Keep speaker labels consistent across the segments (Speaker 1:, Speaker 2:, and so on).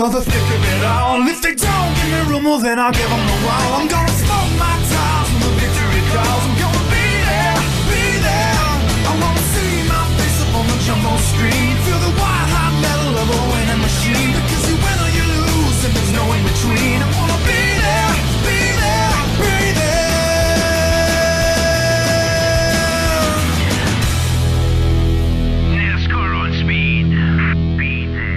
Speaker 1: for the thick of it all. If they don't give me room, well then I'll give them the wall. I'm gonna smoke my tires when the victory calls. I'm gonna be there, be there. I wanna see my face up on the jumbo screen. Feel the white hot metal of a winning machine. Because you win or you lose and there's no in between. I wanna be there, be there, be there.
Speaker 2: NASCAR on speed. Be there.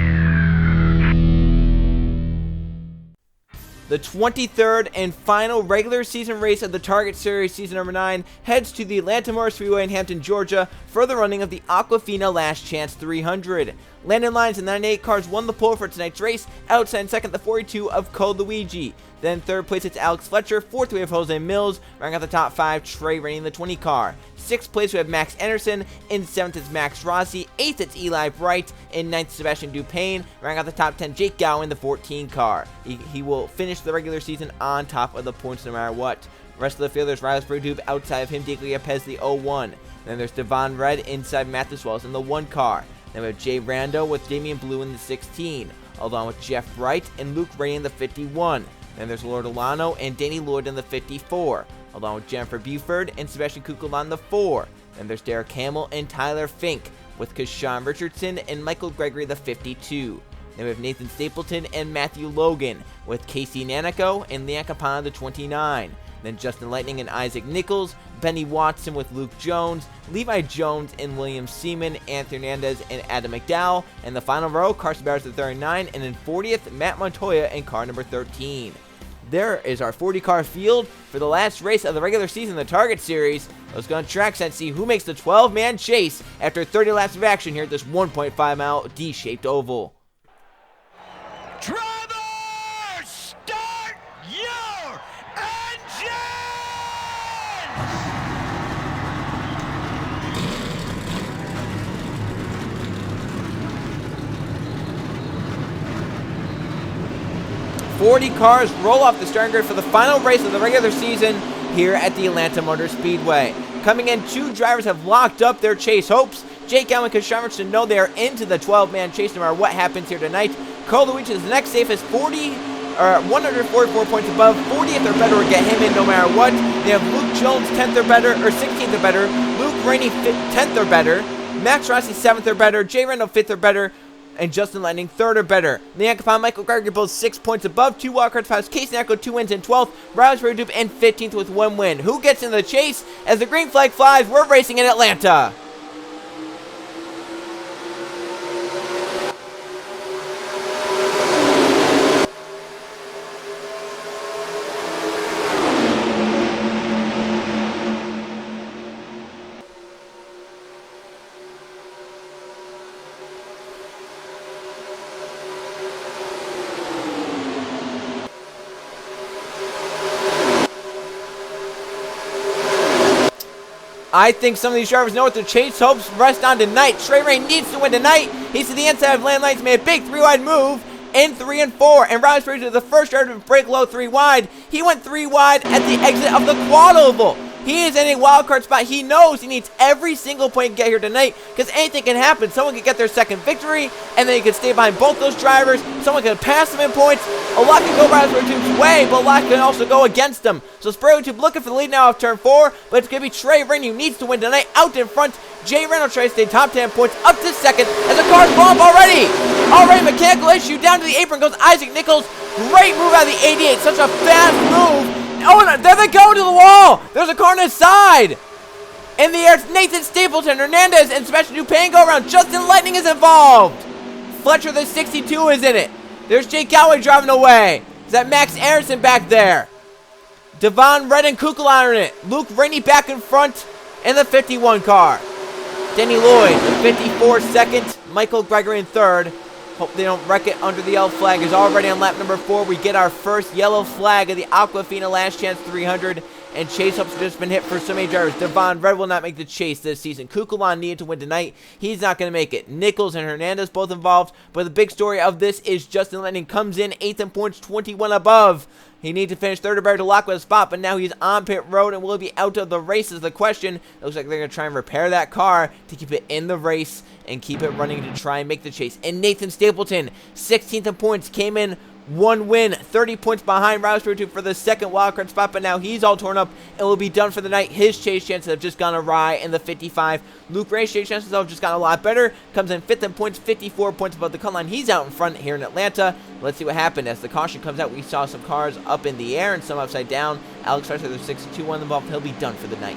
Speaker 3: The 23rd and final regular season race of the Target Series Season Number 9 heads to the Atlanta Motor Speedway in Hampton, Georgia for the running of the Aquafina Last Chance 300. Landon Lyons and the 98 cars won the pole for tonight's race, outside in second the 42 of Code Luigi. Then third place it's Alex Fletcher, fourth we have Jose Mills, rounding out the top 5, Trey Rainey in the 20 car. Sixth place we have Max Anderson, in seventh it's Max Rossi, eighth it's Eli Bright, in ninth Sebastian Dupain, rounding out the top 10 Jake Gowen in the 14 car. He will finish the regular season on top of the points no matter what. The rest of the field, there's Riley Spurgeon outside of him, Diego Pez the 01. Then there's Devon Red inside Matheus Wells in the 1 car. Then we have Jay Rando with Damian Blue in the 16, along with Jeff Bright and Luke Ray in the 51. Then there's Lord Olano and Danny Lloyd in the 54, along with Jennifer Buford and Sebastian Kukul in the 4. Then there's Derek Hamill and Tyler Fink, with Kashawn Richardson and Michael Gregory the 52. Then we have Nathan Stapleton and Matthew Logan, with Casey Nanico and Leon Capana the 29. Then Justin Lightning and Isaac Nichols, Benny Watson with Luke Jones, Levi Jones and William Seaman, Anthony Hernandez and Adam McDowell, and the final row, Carson Bowers at 39, and in 40th, Matt Montoya in car number 13. There is our 40-car field for the last race of the regular season of the Target Series. Let's go on track and see who makes the 12-man chase after 30 laps of action here at this 1.5-mile D-shaped oval.
Speaker 2: Drivers, start your engine!
Speaker 3: 40 cars roll off the starting grid for the final race of the regular season here at the Atlanta Motor Speedway. Coming in, 2 drivers have locked up their chase hopes. Jake Allen and Kashawn Richardson know they are into the 12-man chase no matter what happens here tonight. Cole Luigi is the next safest, 144 points above. 40th or better would get him in no matter what. They have Luke Jones 10th or better, or 16th or better. Luke Rainey 10th or better. Max Rossi 7th or better. Jay Randall 5th or better. And Justin Lightning 3rd or better. Leon Capon, Michael Gregory both 6 points above. 2 wildcards past Casey Nanico, 2 wins in 12th. Riley Spurgeon in 15th with 1 win. Who gets into the chase? As the green flag flies, we're racing in Atlanta. I think some of these drivers know what their chase hopes rest on tonight. Trey Rain needs to win tonight. He's to the inside of Landon Lyons, made a big 3-wide move in 3 and 4. And Riley Spurgeon is the first driver to break low 3 wide. He went 3 wide at the exit of the quad oval. He is in a wild card spot. He knows he needs every single point to get here tonight because anything can happen. Someone could get their second victory, and then he could stay behind both those drivers. Someone could pass them in points. A lot can go Riley Spurgeon's way, but a lot can also go against him. So Spurgeon looking for the lead now off turn 4, but it's going to be Trey Rainey who needs to win tonight. Out in front, Jay Reynolds tries to stay top 10 points up to second as the car's blown up already. Already mechanical issue. Down to the apron goes Isaac Nichols. Great move out of the 88. Such a fast move. Oh, and there they go to the wall. There's a car on his side. In the air, it's Nathan Stapleton, Hernandez, and Sebastian Dupain go around. Justin Lightning is involved. Fletcher, the 62, is in it. There's Jake Galloway driving away. Is that Max Anderson back there? Devon Red and Kukul are in it. Luke Rainey back in front in the 51 car. Danny Lloyd, the 54 second. Michael Gregory in third. Hope they don't wreck it under the yellow flag. Is already on lap number 4. We get our first yellow flag of the Aquafina Last Chance 300. and Chase Hope's just been hit for so many drivers. Devon Red will not make the chase this season. Kukulon needed to win tonight. He's not going to make it. Nichols and Hernandez both involved, but the big story of this is Justin Lennon comes in 8th in points, 21 above. He needs to finish third or better to lock with a spot, but now he's on pit road and will be out of the race is the question. It looks like they're going to try and repair that car to keep it in the race and keep it running to try and make the chase. And Nathan Stapleton, 16th in points, came in 1 win, 30 points behind Riley Sprue for the second wildcard spot, but now he's all torn up and will be done for the night. His chase chances have just gone awry in the 55. Luke Ray's chase chances have just gotten a lot better. Comes in 5th in points, 54 points above the cut line. He's out in front here in Atlanta. Let's see what happened. As the caution comes out, we saw some cars up in the air and some upside down. Alex Fletcher, the 62 one involved. He'll be done for the night.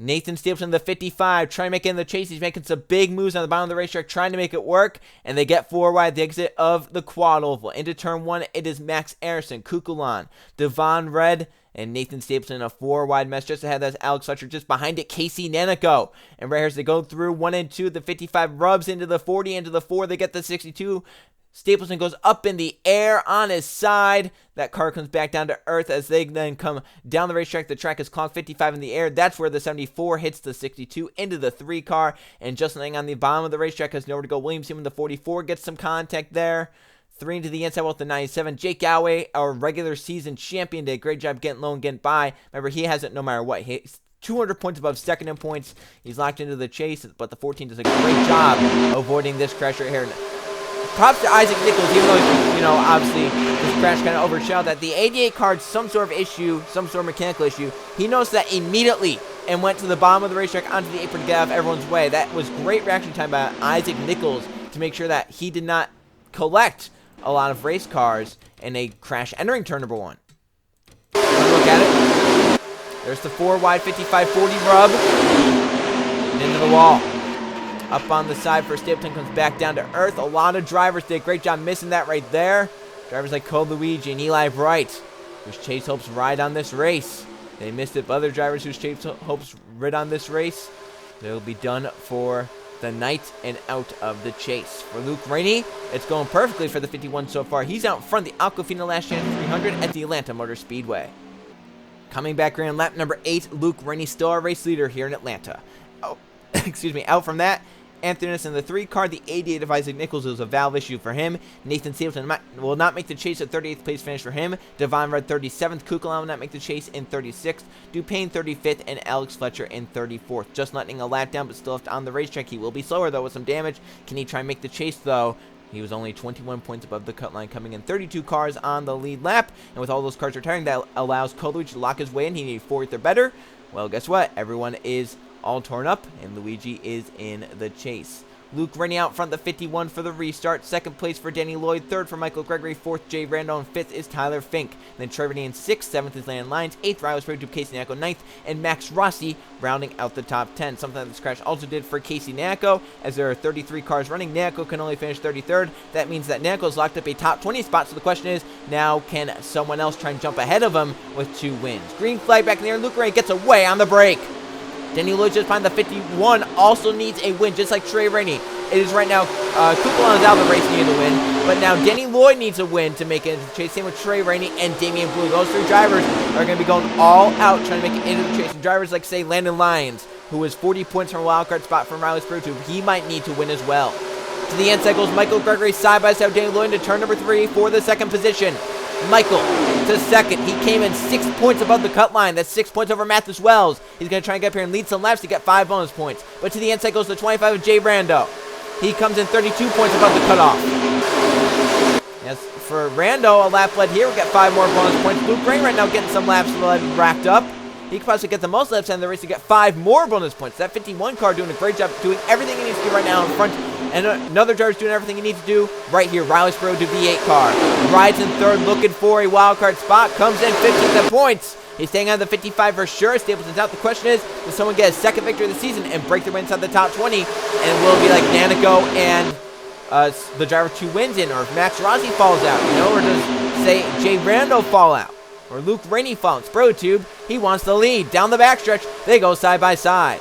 Speaker 3: Nathan Stapleton, the 55, trying to make it in the chase. He's making some big moves on the bottom of the racetrack, trying to make it work, and they get 4 wide the exit of the quad oval. Into turn 1, it is Max Arison, Kukulon, Devon Red, and Nathan Stapleton, a 4 wide mess. Just ahead, that's Alex Fletcher. Just behind it, Casey Nanico. And right here, as they go through 1 and 2, the 55 rubs into the 40, into the 4, they get the 62. Stapleton goes up in the air on his side. That car comes back down to earth as they then come down the racetrack. The track is clocked 55 in the air. That's where the 74 hits the 62 into the 3 car. And just laying on the bottom of the racetrack has nowhere to go. William Seaman, the 44, gets some contact there. 3 into the inside with the 97. Jake Galway, our regular season champion, did a great job getting low and getting by. Remember, he has it no matter what. He's 200 points above second in points. He's locked into the chase, but the 14 does a great job avoiding this crash right here. Props to Isaac Nichols, even though, obviously this crash kind of overshadowed that. The 88 card's some sort of issue, some sort of mechanical issue. He noticed that immediately and went to the bottom of the racetrack onto the apron to get out of everyone's way. That was great reaction time by Isaac Nichols to make sure that he did not collect a lot of race cars in a crash entering turn number 1. Look at it. There's the 4 wide 55-40 rub and into the wall. Up on the side for Stapleton, comes back down to earth. A lot of drivers did a great job missing that right there. Drivers like Cole Luigi and Eli Bright, whose Chase Hopes ride on this race. They missed it, but other drivers whose Chase Hopes rid on this race, they'll be done for the night and out of the chase. For Luke Rainey, it's going perfectly for the 51 so far. He's out in front of the Aquafina Last Chance 300 at the Atlanta Motor Speedway. Coming back here in lap number 8, Luke Rainey still our race leader here in Atlanta. Oh, excuse me, out from that, Anthony in the 3 car. The 88 of Isaac Nichols was a valve issue for him. Nathan Stapleton will not make the chase at 38th place finish for him. Devon Red 37th. Kukulon will not make the chase in 36th. Dupain 35th and Alex Fletcher in 34th. Just letting a lap down, but still left on the racetrack. He will be slower though with some damage. Can he try and make the chase though? He was only 21 points above the cut line, coming in 32 cars on the lead lap. And with all those cars retiring, that allows Kolovich to lock his way in. He needed 4th or better. Well, guess what? Everyone is all torn up, and Luigi is in the chase. Luke Rennie out front, the 51 for the restart. 2nd place for Danny Lloyd. 3rd for Michael Gregory. 4th, Jay Randall. And 5th is Tyler Fink. Then Trevor in 6th. 7th is Landon Lyons. 8th, Riley Sprue, Casey Nanico. 9th, and Max Rossi rounding out the top 10. Something that this crash also did for Casey Nanico, as there are 33 cars running. Nanico can only finish 33rd. That means that Nanico's locked up a top 20 spot. So the question is, now can someone else try and jump ahead of him with 2 wins? Green flag back in the air. Luke Rennie gets away on the break. Danny Lloyd just behind the 51 also needs a win, just like Trey Rainey. It is right now, Kukulon is out of the race, needed a win, but now Danny Lloyd needs a win to make it into the chase. Same with Trey Rainey and Damian Blue. Those 3 drivers are going to be going all out trying to make it into the chase. And drivers like, say, Landon Lyons, who is 40 points from a wildcard spot from Riley Sprue, he might need to win as well. To the inside goes Michael Gregory side by side with Danny Lloyd into turn number 3 for the 2nd position. Michael to 2nd. He came in 6 points above the cut line. That's 6 points over Mathis Wells. He's going to try and get up here and lead some laps to get 5 bonus points. But to the inside goes the 25 of Jay Rando. He comes in 32 points above the cutoff. As for Rando, a lap led here. We got 5 more bonus points. Luke Rain right now getting some laps racked up. He could possibly get the most laps in the race to get 5 more bonus points. That 51 car doing a great job, doing everything he needs to do right now in front. And another driver's doing everything he needs to do right here. Riley Sprue to V8 car. Rides in 3rd, looking for a wild card spot. Comes in 15th in points. He's staying on the 55 for sure. Stapleton's out. The question is, will someone get a 2nd victory of the season and break their way inside the top 20? And will it be like Nanico and the driver 2 wins in? Or if Max Rossi falls out, or does, say, Jay Rando fall out? Or Luke Rainey fall out? SproTube, he wants the lead. Down the backstretch, they go side by side.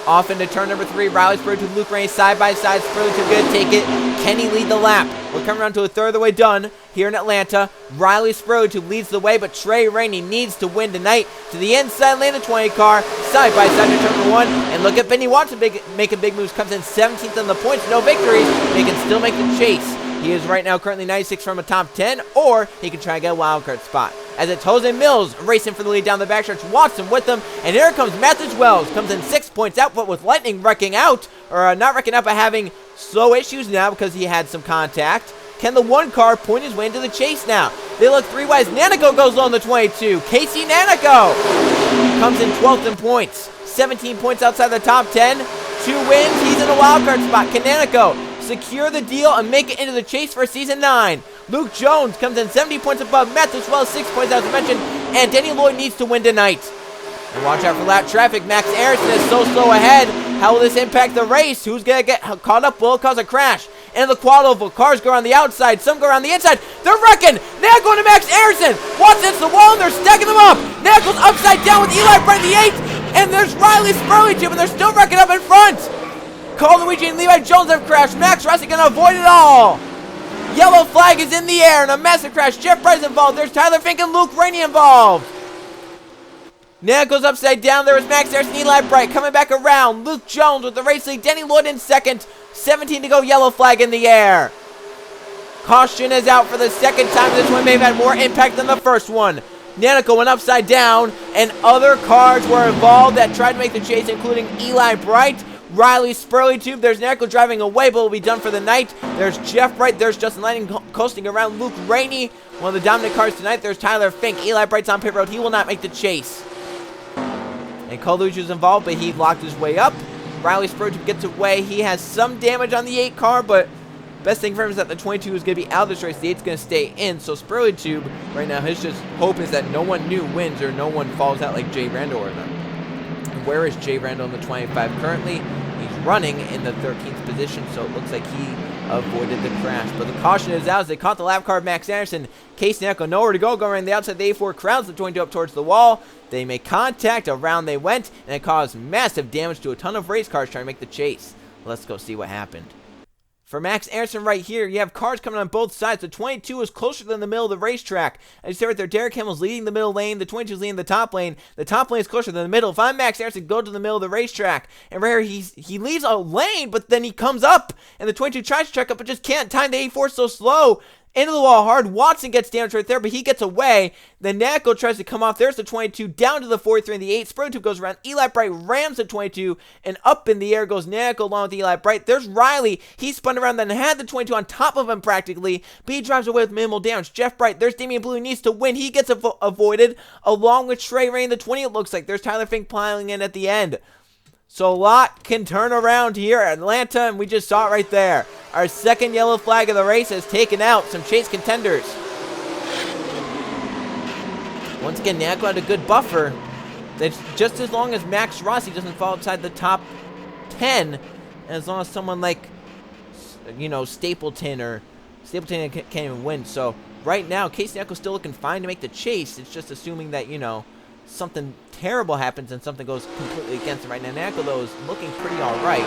Speaker 3: Off into turn number 3. Riley Spurley to Luke Rainey side by side. Spurley to good, take it. Can he lead the lap? We're coming around to a third of the way done here in Atlanta. Riley Spurley to leads the way, but Trey Rainey needs to win tonight. To the inside lane of the 20 car, side by side to turn number 1. And look at Benny Watson making big moves. Comes in 17th on the points, no victories. He can still make the chase. He is right now currently 96 from a top 10, or he can try and get a wild card spot. As it's Jose Mills racing for the lead down the backstretch. Watson with them, and here comes Mathis Wells. Comes in 6 points out, but with Lightning wrecking out, or not wrecking out, but having slow issues now because he had some contact. Can the 1 car point his way into the chase now? They look 3 wise. Nanico goes low in the 22. Casey Nanico comes in 12th in points. 17 points outside the top 10. 2 wins. He's in a wild card spot. Can Nanico secure the deal and make it into the chase for Season 9? Luke Jones comes in 70 points above Mathis Wells, 6 points as I mentioned, and Denny Lloyd needs to win tonight. And watch out for lap traffic. Max Aronson is so slow ahead. How will this impact the race? Who's going to get caught up? Will it cause a crash? And the quad oval, cars go around the outside, some go around the inside. They're wrecking. Now going to Max Aronson. Watson hits the wall and they're stacking them up. Now goes upside down with Eli Bright in the 8th. And there's Riley Spurley too, but they're still wrecking up in front. Carl Luigi and Levi Jones have crashed. Max Rossi going to avoid it all. Yellow flag is in the air and a massive crash. Jeff Price involved. There's Tyler Fink and Luke Rainey involved. Now it goes upside down. There is Max Aronson, Eli Bright coming back around. Luke Jones with the race lead. Denny Lloyd in second. 17 to go. Yellow flag in the air. Caution is out for the second time. This one may have had more impact than the first one. Nanico went upside down, and other cars were involved that tried to make the chase, including Eli Bright, Riley Spurley too. There's Nanico driving away, but will be done for the night. There's Jeff Bright. There's Justin Lightning coasting around. Luke Rainey, one of the dominant cars tonight. There's Tyler Fink. Eli Bright's on pit road. He will not make the chase. And Colucci was involved, but he locked his way up. Riley Spurley gets away. He has some damage on the 8 car, but best thing for him is that the 22 is going to be out of this race. The 8's going to stay in. So Spurley Tube right now, his just hope is that no one new wins or no one falls out like Jay Randall or them. And where is Jay Randall in the 25 currently? He's running in the 13th position, so it looks like he avoided the crash. But the caution is out as they caught the lap car of Max Anderson. Case Nanico nowhere to go, going around the outside. The A4 crowds the 22 up towards the wall. They make contact, around they went, and it caused massive damage to a ton of race cars trying to make the chase. Let's go see what happened. For Max Anderson right here, you have cars coming on both sides. The 22 is closer than the middle of the racetrack. As you see right there, Derek Hamill's leading the middle lane. The 22 is leading the top lane. The top lane is closer than the middle. If I'm Max Anderson, go to the middle of the racetrack. And right here, he leaves a lane, but then he comes up. And the 22 tries to check up, but just can't time. The A4 so slow. Into the wall hard. Watson gets damaged right there, but he gets away. Then Nanico tries to come off. There's the 22 down to the 43 and the 8. Spurley goes around. Eli Bright rams the 22, and up in the air goes Nanico along with Eli Bright. There's Riley. He spun around, then had the 22 on top of him practically, but he drives away with minimal damage. Jeff Bright, there's Damian Blue. He needs to win. He gets avoided along with Trey Rain, the 20 it looks like. There's Tyler Fink piling in at the end. So a lot can turn around here at Atlanta, and we just saw it right there. Our second yellow flag of the race has taken out some chase contenders. Once again, Nanico had a good buffer. That's just as long as Max Rossi doesn't fall outside the top 10, and as long as someone like, you know, Stapleton can't even win. So right now, Casey Nanico's still looking fine to make the chase. It's just assuming that, you know, something terrible happens and something goes completely against him. Right now, Nanico, though, is looking pretty alright.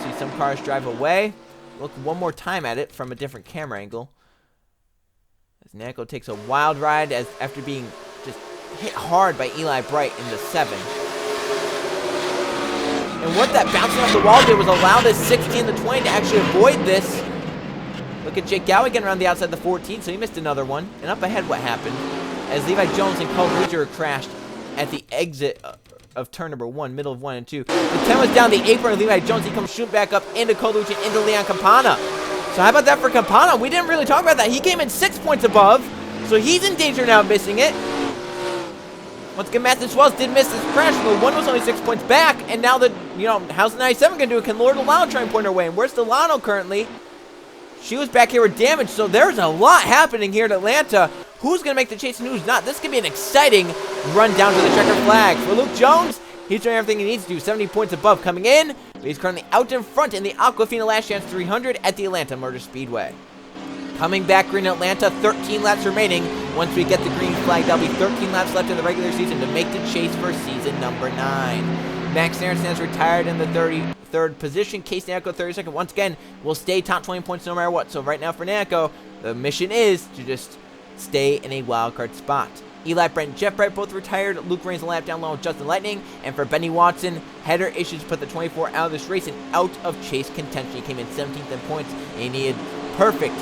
Speaker 3: See some cars drive away. Look one more time at it from a different camera angle. As Nanico takes a wild ride after being just hit hard by Eli Bright in the 7. And what that bouncing off the wall did was allow this 16 and the 20 to actually avoid this. Look at Jake Gowie getting around the outside the 14, so he missed another one. And up ahead, what happened? As Levi Jones and Cole Bridger crashed at the exit of turn number 1, middle of 1 and 2. The 10 was down the apron of Levi Jones. He comes shooting back up into Colucci, into Leon Campana. So how about that for Campana? We didn't really talk about that. He came in 6 points above, so he's in danger now of missing it. Once again, Mathis Wells did miss this crash. The 1 was only 6 points back, and now the, you know, how's the 97 going to do it? Can Lord Delano try and point her way? And where's Delano currently? She was back here with damage, so there's a lot happening here at Atlanta. Who's going to make the chase and who's not? This could be an exciting run down to the checkered flag. For Luke Jones, he's doing everything he needs to do. 70 points above coming in, but he's currently out in front in the Aquafina Last Chance 300 at the Atlanta Motor Speedway. Coming back green Atlanta, 13 laps remaining. Once we get the green flag, there'll be 13 laps left in the regular season to make the chase for season number 9. Max Aaronson has retired in the 33rd position. Case Nanico 32nd. Once again, will stay top 20 points no matter what. So right now for Nanico, the mission is to just stay in a wildcard spot. Eli Brent and Jeff Brett both retired. Luke Rains a lap down low with Justin Lightning. And for Benny Watson, header issues put the 24 out of this race and out of chase contention. He came in 17th in points and he needed perfect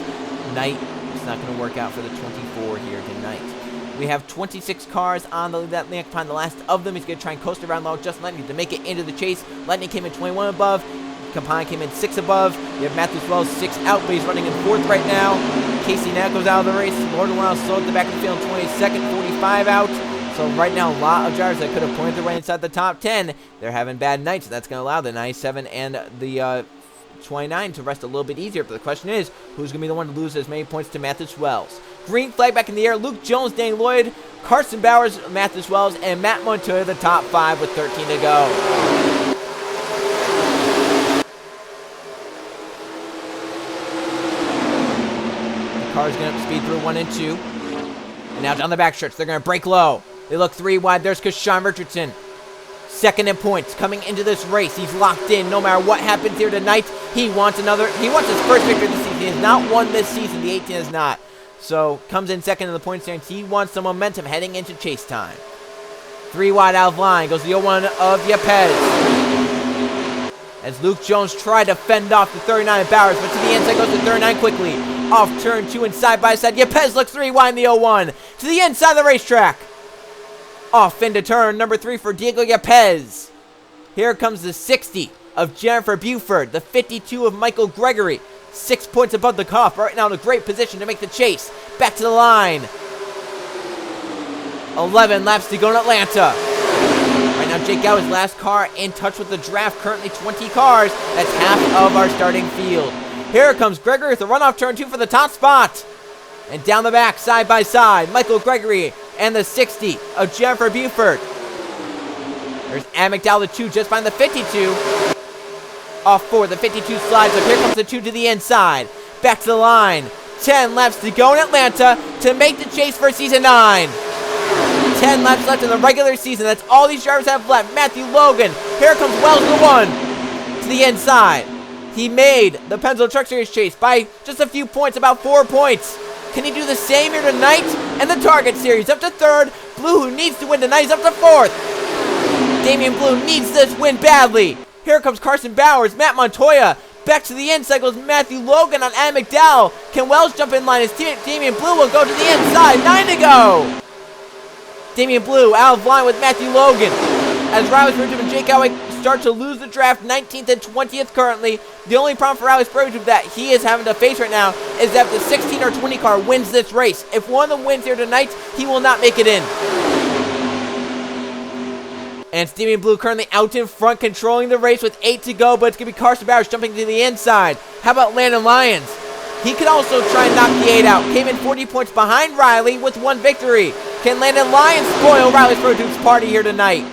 Speaker 3: night. It's not going to work out for the 24 here tonight. We have 26 cars on the lap behind. The last of them is going to try and coast around low. Justin Lightning to make it into the chase. Lightning came in 21 above. Campana came in 6 above. You have Matthews Wells 6 out, but he's running in 4th right now. Casey Nanico's out of the race. Lord Wow slow at the back of the field in 22nd, 45 out. So right now, a lot of drivers that could have pointed their way inside the top 10. They're having bad nights. That's going to allow the 97 and the 29 to rest a little bit easier. But the question is, who's going to be the one to lose as many points to Matthews Wells? Green flag back in the air. Luke Jones, Danny Lloyd, Carson Bowers, Matthews Wells, and Matt Montoya, the top 5 with 13 to go. Cars going to speed through 1 and 2. And now down the backstretch, they're going to break low. They look 3 wide. There's Kashawn Richardson. 2nd in points coming into this race. He's locked in no matter what happens here tonight. He wants his first victory this season. He has not won this season. The 18 has not. So comes in 2nd in the point standings. He wants some momentum heading into chase time. 3 wide out of line. Goes the 0-1 of Yepez. As Luke Jones tried to fend off the 39 of Bowers, but to the inside goes the 39 quickly. Off turn 2 and side by side. Yepez looks 3 wide in the 0-1. To the inside of the racetrack. Off into turn number 3 for Diego Yepez. Here comes the 60 of Jennifer Buford. The 52 of Michael Gregory. 6 points above the cutoff. Right now in a great position to make the chase. Back to the line. 11 laps to go in Atlanta. Right now Jake Gow's last car in touch with the draft. Currently 20 cars. That's half of our starting field. Here comes Gregory with a runoff turn 2 for the top spot. And down the back, side by side, Michael Gregory and the 60 of Jennifer Buford. There's Ann McDowell, the 2, just behind the 52. Off 4, the 52 slides up. Here comes the 2 to the inside. Back to the line. 10 laps to go in Atlanta to make the chase for season 9. 10 laps left in the regular season. That's all these drivers have left. Matthew Logan. Here comes Wells, the 1 to the inside. He made the Pennzoil Truck Series chase by just a few points, about 4 points. Can he do the same here tonight? And the Target Series up to 3rd. Blue, who needs to win tonight, is up to 4th. Damian Blue needs this win badly. Here comes Carson Bowers, Matt Montoya. Back to the inside goes Matthew Logan on Ann McDowell. Can Wells jump in line? His teammate Damian Blue will go to the inside. 9 to go. Damian Blue out of line with Matthew Logan. As Riley Spurgeon and Jake Elwick start to lose the draft, 19th and 20th currently. The only problem for Riley Spurgeon that he is having to face right now is that if the 16 or 20 car wins this race, if one of them wins here tonight, he will not make it in. And Damian Blue currently out in front, controlling the race with 8 to go, but it's going to be Carson Bowers jumping to the inside. How about Landon Lyons? He could also try and knock the 8 out. Came in 40 points behind Riley with 1 victory. Can Landon Lyons spoil Riley Spurgeon's party here tonight?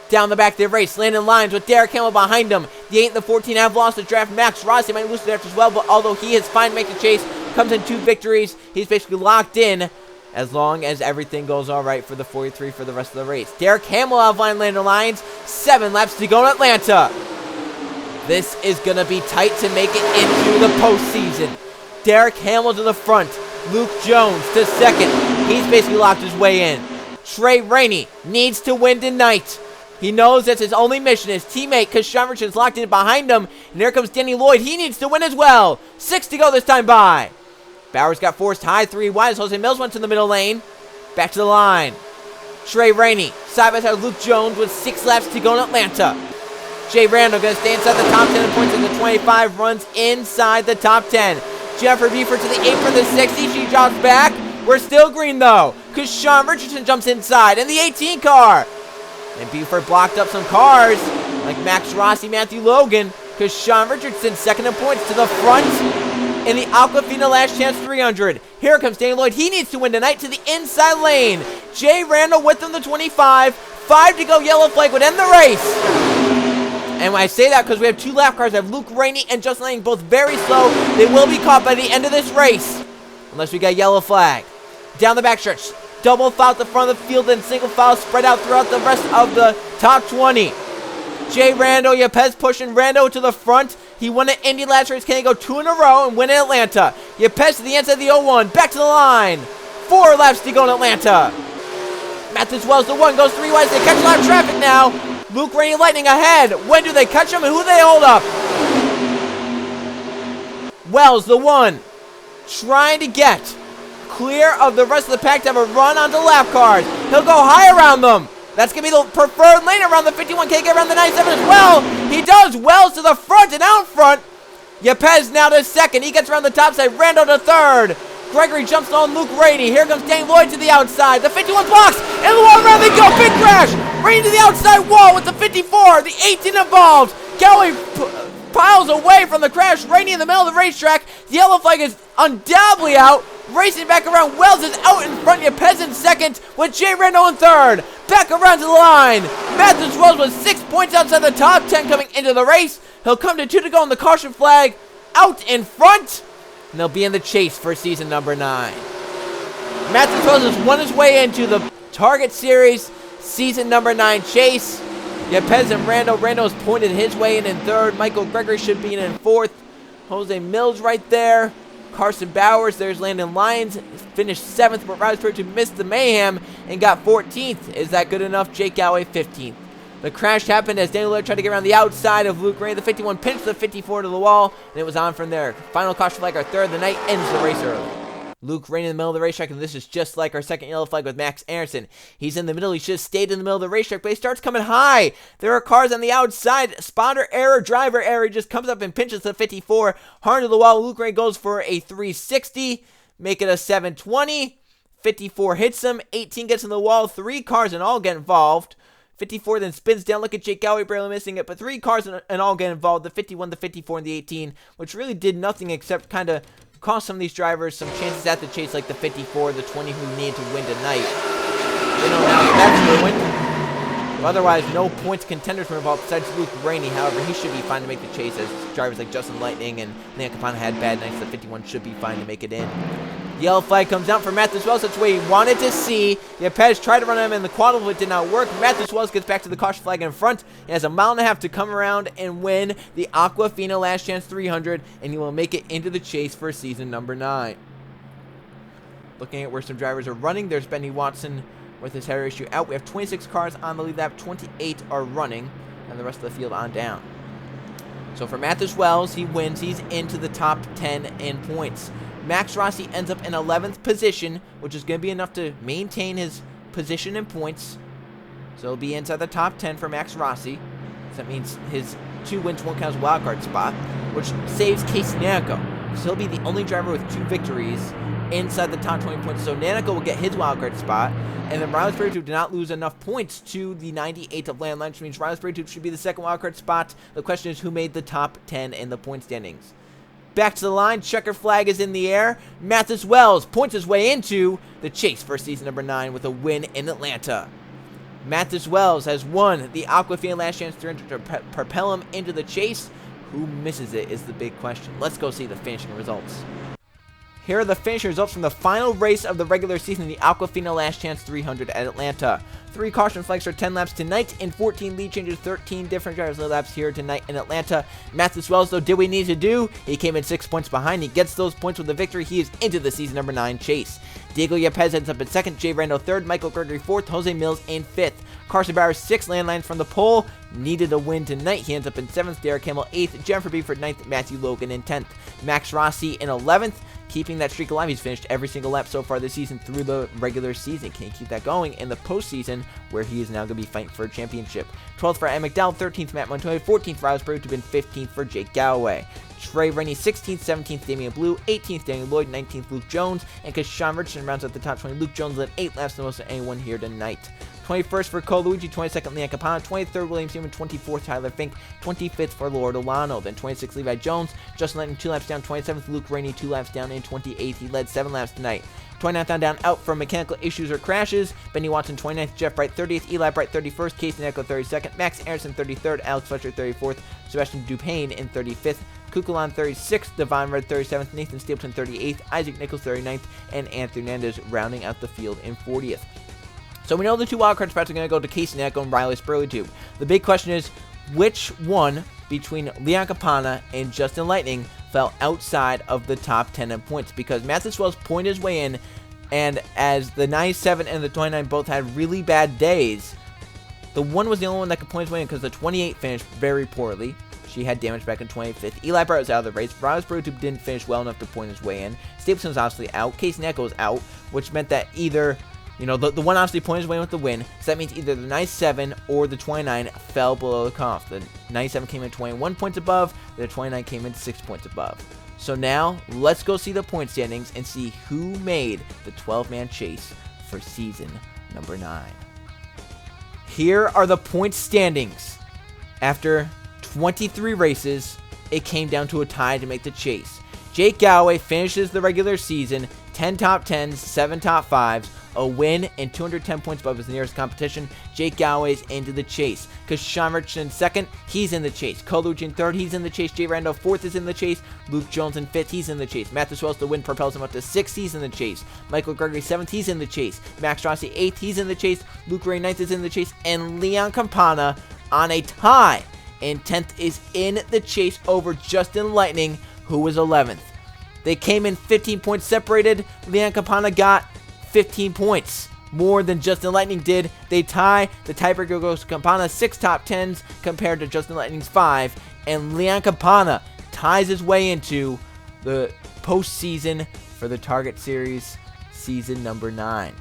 Speaker 3: Down the back of the race, Landon Lyons with Derek Hamill behind him. The 8 and the 14 have lost the draft. Max Rossi might lose the draft as well, but although he is fine to make the chase, comes in 2 victories. He's basically locked in as long as everything goes all right for the 43 for the rest of the race. Derek Hamill outlined Landon Lyons. 7 laps to go in Atlanta. This is going to be tight to make it into the postseason. Derek Hamill to the front. Luke Jones to 2nd. He's basically locked his way in. Trey Rainey needs to win tonight. He knows that's his only mission. His teammate, Kashawn Richardson's locked in behind him. And here comes Danny Lloyd. He needs to win as well. 6 to go this time by. Bowers got forced high, 3 wide as Jose Mills went to the middle lane. Back to the line. Trey Rainey, side by side with Luke Jones with 6 laps to go in Atlanta. Jay Randall going to stay inside the top 10 in points in the 25. Runs inside the top 10. Jennifer Buford to the apron, the 60. She drops back. We're still green though. Kashawn Richardson jumps inside. And the 18 car. And Buford blocked up some cars, like Max Rossi, Matthew Logan. Kashawn Richardson, 2nd in points to the front in the Aquafina Last Chance 300. Here comes Danny Lloyd. He needs to win tonight to the inside lane. Jay Randall with him, the 25. 5 to go, yellow flag would end the race. And when I say that because we have 2 lap cars, I have Luke Rainey and Justin Lang both very slow. They will be caught by the end of this race, unless we get yellow flag. Down the backstretch. Double foul at the front of the field and single foul spread out throughout the rest of the top 20. Jay Rando, Yepez pushing Rando to the front. He won an Indy last race. Can he go 2 in a row and win in Atlanta? Yepez to the inside of the 01. Back to the line. 4 laps to go in Atlanta. Matthews Wells, the 1, goes 3 wide. They catch a lot of traffic now. Luke Rainey Lightning ahead. When do they catch him and who do they hold up? Wells, the 1, trying to get clear of the rest of the pack to have a run onto lap cars. He'll go high around them. That's going to be the preferred lane around the 51. Can he get around the 97 as well? He does. Wells to the front and out front. Yepez now to second. He gets around the top side. Rando to third. Gregory jumps on Luke Rainey. Here comes Danny Lloyd to the outside. The 51 blocks. And the wall around they go. Big crash. Rainey to the outside wall with the 54. The 18 involved. Galloway piles away from the crash. Rainey in the middle of the racetrack. The yellow flag is undoubtedly out. Racing back around. Wells is out in front. Yepez in second with Jay Rando in third. Back around to the line. Matthews Wells with 6 points outside the top 10 coming into the race. He'll come to 2 to go on the caution flag. Out in front. And they'll be in the chase for season number 9. Matthews Wells has won his way into the Target Series season number 9 chase. Yepez and Rando. Rando's pointed his way in third. Michael Gregory should be in fourth. Jose Mills right there. Carson Bowers, there's Landon Lyons, finished 7th, but Riley Spurgeon missed the mayhem and got 14th. Is that good enough? Jake Galloway, 15th. The crash happened as Daniel Lloyd tried to get around the outside of Luke Rainey. The 51 pinched the 54 to the wall, and it was on from there. Final caution flag, our third. The night ends the race early. Luke Rainey in the middle of the racetrack, and this is just like our second yellow flag with Max Aronson. He's in the middle. He should have stayed in the middle of the racetrack, but he starts coming high. There are cars on the outside. Spotter error, driver error. He just comes up and pinches the 54. Hard to the wall. Luke Rainey goes for a 360. Make it a 720. 54 hits him. 18 gets in the wall. 3 cars and all get involved. 54 then spins down. Look at Jake Galloway barely missing it, but 3 cars and all get involved. The 51, the 54, and the 18, which really did nothing except kind of cost some of these drivers some chances at the chase, like the 54, the 20 who need to win tonight. You know, now that's ruined. Otherwise, no points contenders were involved besides Luke Rainey. However, he should be fine to make the chase, as drivers like Justin Lightning and Leon Capano had bad nights. The 51 should be fine to make it in. The yellow flag comes out for Matthews Wells. That's what he wanted to see. Yepez tried to run him in the quadrant, but it did not work. Matthews Wells gets back to the caution flag in front. He has a mile and a half to come around and win the Aquafina Last Chance 300, and he will make it into the chase for season number 9. Looking at where some drivers are running, there's Benny Watson with his header issue out. We have 26 cars on the lead lap, 28 are running, and the rest of the field on down. So for Matthews Wells, he wins. He's into the top 10 in points. Max Rossi ends up in 11th position, which is going to be enough to maintain his position in points. So he'll be inside the top 10 for Max Rossi. So that means his 2 wins won't count as a wildcard spot, which saves Casey Nanico. So he'll be the only driver with 2 victories inside the top 20 points. So Nanico will get his wildcard spot. And then Riley Spurgeon did not lose enough points to the 98th of Landline, which means Riley Spurgeon should be the second wildcard spot. The question is who made the top 10 in the point standings. Back to the line, checker flag is in the air. Matthews Wells points his way into the chase for season number 9 with a win in Atlanta. Matthews Wells has won the Aquafina Last Chance 300 to propel him into the chase. Who misses it is the big question. Let's go see the finishing results. Here are the finishing results from the final race of the regular season, the Aquafina Last Chance 300 at Atlanta. 3 caution flags for 10 laps tonight, and 14 lead changes, 13 different drivers lead laps here tonight in Atlanta. Matthews Wells, though, did what he needed to do. He came in 6 points behind. He gets those points with the victory. He is into the season number 9 chase. Diego Yepez ends up in 2nd, Jay Rando 3rd, Michael Gregory 4th, Jose Mills in 5th. Carson Bowers 6th, landlines from the pole. Needed a win tonight. He ends up in 7th, Derek Hamill 8th, Jennifer Beeford 9th, Matthew Logan in 10th. Max Rossi in 11th. Keeping that streak alive. He's finished every single lap so far this season through the regular season. Can he keep that going in the postseason, where he is now going to be fighting for a championship? 12th for Ed McDowell, 13th Matt Montoya, 14th for Rosberg to been 15th for Jake Galloway. Trey Rennie 16th, 17th Damian Blue, 18th Daniel Lloyd, 19th Luke Jones, and Sean Richardson rounds out the top 20. Luke Jones led 8 laps the most of anyone here tonight. 21st for Cole Luigi, 22nd Leon Capano, 23rd William Seaman, 24th Tyler Fink, 25th for Lord Olano, then 26th Levi Jones, Justin Lightning 2 laps down, 27th Luke Rainey 2 laps down, and 28th he led 7 laps tonight. 29th on down out from mechanical issues or crashes. Benny Watson 29th, Jeff Bright 30th, Eli Bright 31st, Casey Nanico 32nd, Max Aronson 33rd, Alex Fletcher 34th, Sebastian Dupain in 35th, Kukulon 36th, Devon Red 37th, Nathan Stapleton 38th, Isaac Nichols 39th, and Anthony Hernandez rounding out the field in 40th. So we know the 2 wildcard spots are going to go to Casey Nanico and Riley Spurgeon. The big question is, which one between Leon Campana and Justin Lightning fell outside of the top 10 in points, because Matthew Wells pointed his way in, and as the 97 and the 29 both had really bad days, the one was the only one that could point his way in because the 28 finished very poorly. She had damage back in 25th. Eli Bright was out of the race. Riley Sprutu didn't finish well enough to point his way in. Stapleton was obviously out. Casey Neco was out, which meant that either, the one obviously pointed his way in with the win. So that means either the 97 or the 29 fell below the cutoff. The 97 came in 21 points above. The 29 came in 6 points above. So now, let's go see the point standings and see who made the 12-man chase for season number 9. Here are the point standings. After 23 races, it came down to a tie to make the chase. Jake Galloway finishes the regular season 10 top 10s, 7 top 5s, a win, and 210 points above his nearest competition. Jake Galloway's into the chase. Sean Richardson second, he's in the chase. Colucci in third, he's in the chase. Jay Randall fourth is in the chase. Luke Jones in fifth, he's in the chase. Matthew Wells, the win propels him up to sixth, he's in the chase. Michael Gregory seventh, he's in the chase. Max Rossi eighth, he's in the chase. Luke Ray ninth is in the chase. And Leon Campana on a tie in 10th is in the chase over Justin Lightning, who was 11th. They came in 15 points separated. Leon Campana got 15 points, more than Justin Lightning did. They tie. The tiebreaker goes to Campana 6 top 10s compared to Justin Lightning's 5. And Leon Campana ties his way into the postseason for the Target Series season number 9.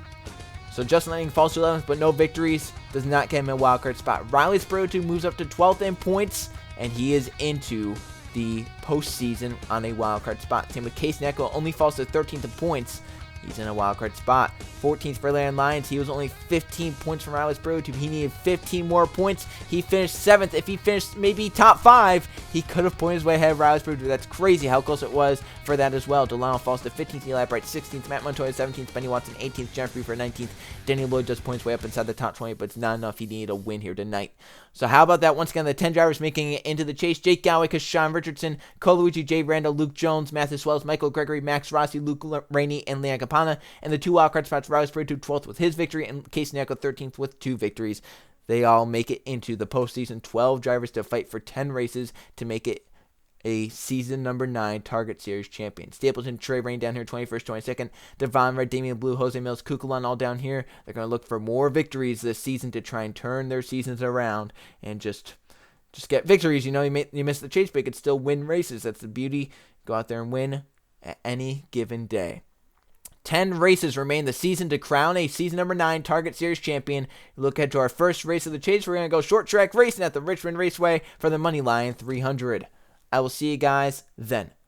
Speaker 3: So Justin Lightning falls to 11th, but no victories. Does not get him a wildcard spot. Riley Sprutu moves up to 12th in points, and he is into the postseason on a wildcard spot. Same with Case Neco, only falls to 13th in points. He's in a wildcard spot. 14th for Larry Lyons. He was only 15 points from Riley Sprutu. He needed 15 more points. He finished 7th. If he finished maybe top 5, he could have pointed his way ahead of Riley Sprutu. That's crazy how close it was for that as well. Delano falls to 15th. Eli Bright 16th. Matt Montoya 17th. Benny Watson 18th. Jeffrey for 19th. Danny Lloyd just points way up inside the top 20, but it's not enough. He needed a win here tonight. So how about that? Once again, the 10 drivers making it into the chase. Jake Galloway, Sean Richardson, Colucci, Jay Randall, Luke Jones, Matthew Wells, Michael Gregory, Max Rossi, Luke Rainey, and Leon Campana. And the 2 wildcard spots, Riley Sprutu 12th with his victory, and Casey Neco 13th with 2 victories. They all make it into the postseason. 12 drivers to fight for 10 races to make it a season number 9 Target Series champion. Stapleton, Trey Rain down here, 21st, 22nd. Devon Red, Damian Blue, Jose Mills, Kukulon all down here. They're going to look for more victories this season to try and turn their seasons around and just get victories. You miss the chase, but you could still win races. That's the beauty. Go out there and win at any given day. 10 races remain the season to crown a season number 9 Target Series champion. Look ahead to our first race of the chase. We're going to go short track racing at the Richmond Raceway for the Money Line 300. I will see you guys then.